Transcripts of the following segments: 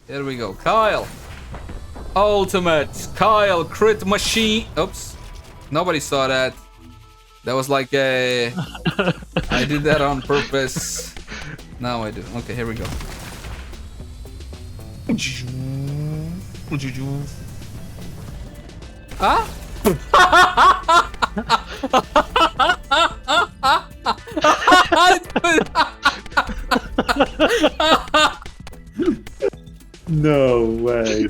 Here we go. Kyle. Ultimate. Kyle crit machine. Oops. Nobody saw that. That was like a... I did that on purpose. Now I do. Okay, here we go. Huh? No way.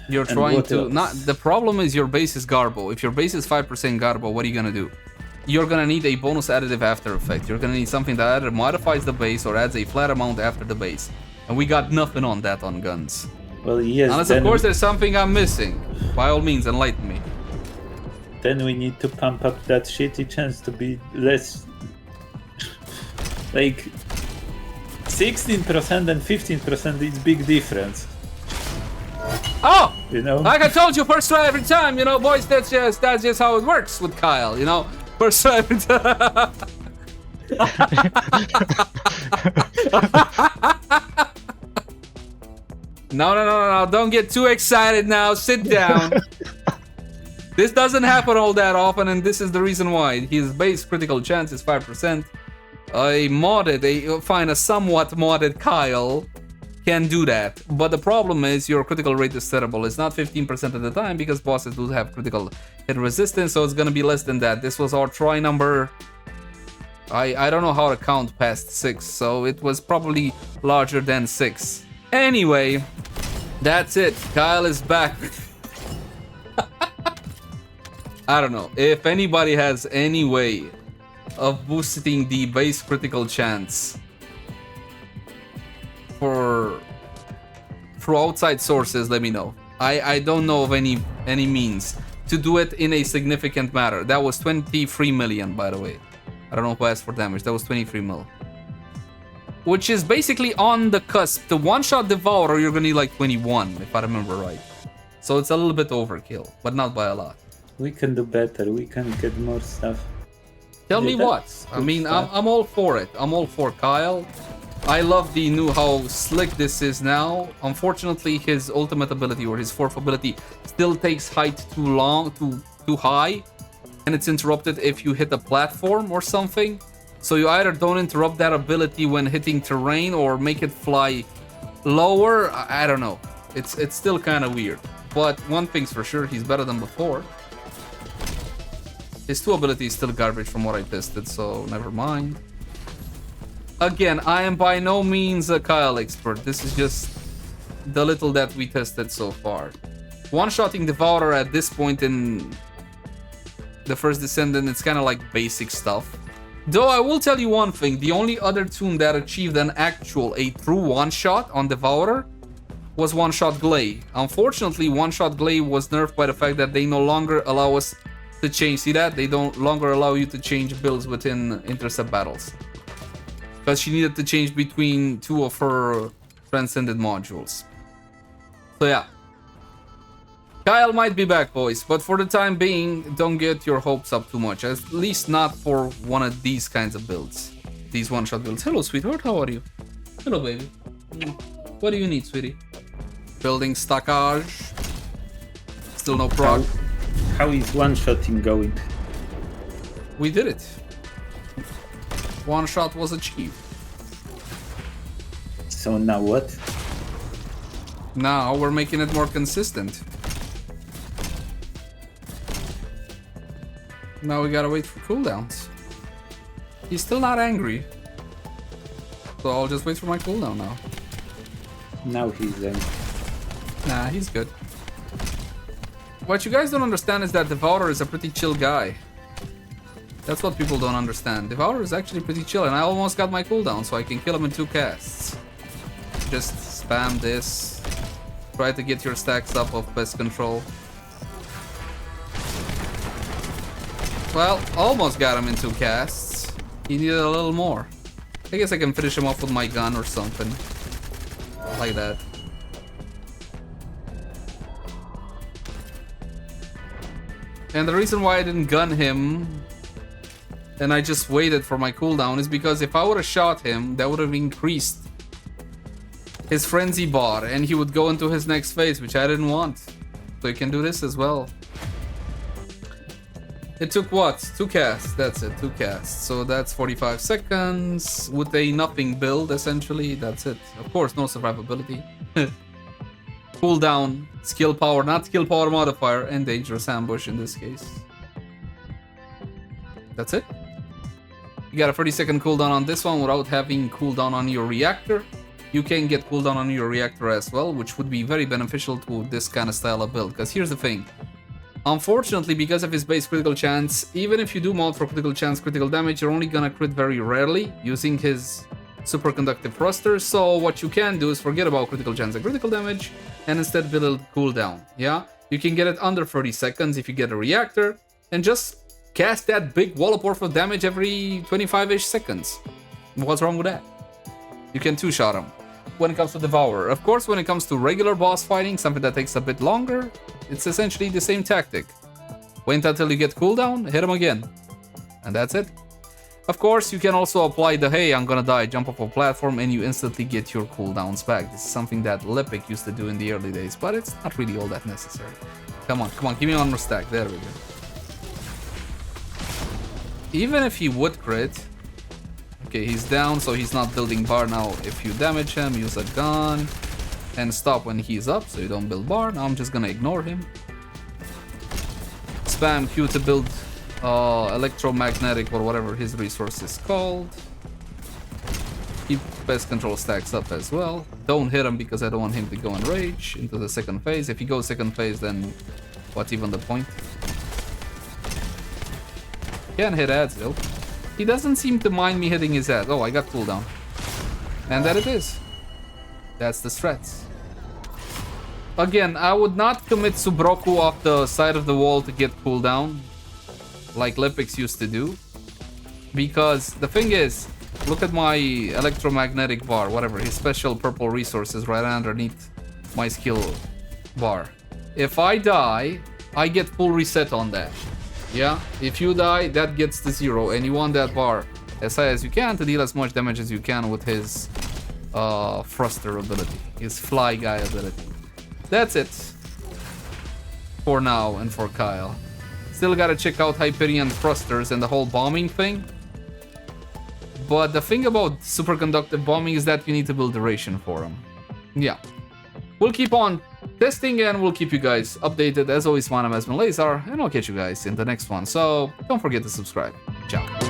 You're And trying what to... else? Not the problem is your base is Garbo. If your base is 5% Garbo, what are you gonna do? You're gonna need a bonus additive after effect. You're gonna need something that either modifies the base or adds a flat amount after the base. And we got nothing on that on guns. Well, yes. Unless, then of course, there's something I'm missing. By all means, enlighten me. Then we need to pump up that shitty chance to be less. Like 16% and 15% is big difference. Oh! You know? Like I told you, first try every time, you know, boys, that's just how it works with Kyle, you know? First try every time. No, don't get too excited now, sit down. This doesn't happen all that often, and this is the reason why. His base critical chance is 5%. A somewhat modded Kyle can do that. But the problem is your critical rate is terrible. It's not 15% of the time because bosses do have critical hit resistance, so it's gonna be less than that. This was our try number. I don't know how to count past 6, so it was probably larger than 6. Anyway, that's it. Kyle is back. I don't know. If anybody has any way of boosting the base critical chance through outside sources, let me know. I don't know of any means to do it in a significant manner. That was 23 million, by the way. I don't know who asked for damage. That was 23 mil. Which is basically on the cusp. The one-shot Devourer, you're gonna need like 21, if I remember right. So it's a little bit overkill, but not by a lot. We can do better. We can get more stuff. Tell me Yeah, what. that's I mean, good stuff. I'm all for it. I'm all for Kyle. I love the new how slick this is now. Unfortunately, his ultimate ability or his fourth ability still takes height too high, and it's interrupted if you hit a platform or something. So you either don't interrupt that ability when hitting terrain or make it fly lower. I don't know. It's still kind of weird. But one thing's for sure, he's better than before. His 2 ability is still garbage from what I tested, so never mind. Again, I am by no means a Kyle expert. This is just the little that we tested so far. One-shotting Devourer at this point in the first Descendant, it's kind of like basic stuff. Though I will tell you one thing, the only other tune that achieved a true one-shot on Devourer was One-Shot Glay. Unfortunately, One-Shot Glay was nerfed by the fact that they no longer allow us to change. See that? They don't longer allow you to change builds within intercept battles. Because she needed to change between 2 of her Transcended modules. So yeah. Kyle might be back, boys, but for the time being, don't get your hopes up too much. At least not for one of these kinds of builds. These one-shot builds. Hello, sweetheart. How are you? Hello, baby. What do you need, sweetie? Building stockage. Still no prog. How is one-shotting going? We did it. One shot was achieved. So now what? Now we're making it more consistent. Now we gotta wait for cooldowns. He's still not angry. So I'll just wait for my cooldown now. Now he's angry. Nah, he's good. What you guys don't understand is that Devourer is a pretty chill guy. That's what people don't understand. Devourer is actually pretty chill, and I almost got my cooldown, so I can kill him in 2 casts. Just spam this. Try to get your stacks up of pest control. Well, almost got him in 2 casts. He needed a little more. I guess I can finish him off with my gun or something. Like that. And the reason why I didn't gun him and I just waited for my cooldown is because if I would have shot him, that would have increased his frenzy bar, and he would go into his next phase, which I didn't want. So you can do this as well. It took what? 2 casts. That's it, 2 casts. So that's 45 seconds with a nothing build, essentially. That's it. Of course, no survivability. Cooldown, skill power, not skill power modifier, and dangerous ambush in this case. That's it. You got a 30-second cooldown on this one without having cooldown on your reactor. You can get cooldown on your reactor as well, which would be very beneficial to this kind of style of build. Because here's the thing. Unfortunately, because of his base critical chance, even if you do mount for critical chance critical damage, you're only gonna crit very rarely using his superconductive thruster. So what you can do is forget about critical chance and critical damage and instead build cooldown. Yeah, you can get it under 30 seconds if you get a reactor and just cast that big wallop worth of damage every 25-ish seconds. What's wrong with that? You can two-shot him. When it comes to Devourer, of course, when it comes to regular boss fighting, something that takes a bit longer, it's essentially the same tactic. Wait until you get cooldown, hit him again, and that's it. Of course, you can also apply the hey, I'm gonna die, jump off a platform, and you instantly get your cooldowns back. This is something that Lepic used to do in the early days, but it's not really all that necessary. Come on, give me one more stack. There we go. Even if he would crit, okay, he's down, so he's not building bar now. If you damage him, use a gun and stop when he's up, so you don't build bar. Now I'm just gonna ignore him. Spam Q to build electromagnetic or whatever his resource is called. Keep pest control stacks up as well. Don't hit him because I don't want him to go in rage into the second phase. If he goes second phase, then what's even the point? Can't hit ads though. He doesn't seem to mind me hitting his ass. Oh, I got cooldown. And that it is. That's the strats. Again, I would not commit Subroku off the side of the wall to get cooldown, like Lepix used to do. Because the thing is, look at my electromagnetic bar, whatever, his special purple resources right underneath my skill bar. If I die, I get full reset on that. Yeah, if you die, that gets to 0, and you want that bar as high as you can to deal as much damage as you can with his thruster ability, his fly guy ability. That's it for now and for Kyle. Still gotta check out Hyperion thrusters and the whole bombing thing. But the thing about superconductive bombing is that you need to build duration for them. Yeah. We'll keep on testing and we'll keep you guys updated. As always, my name has been Leyzar, and I'll catch you guys in the next one. So don't forget to subscribe. Ciao.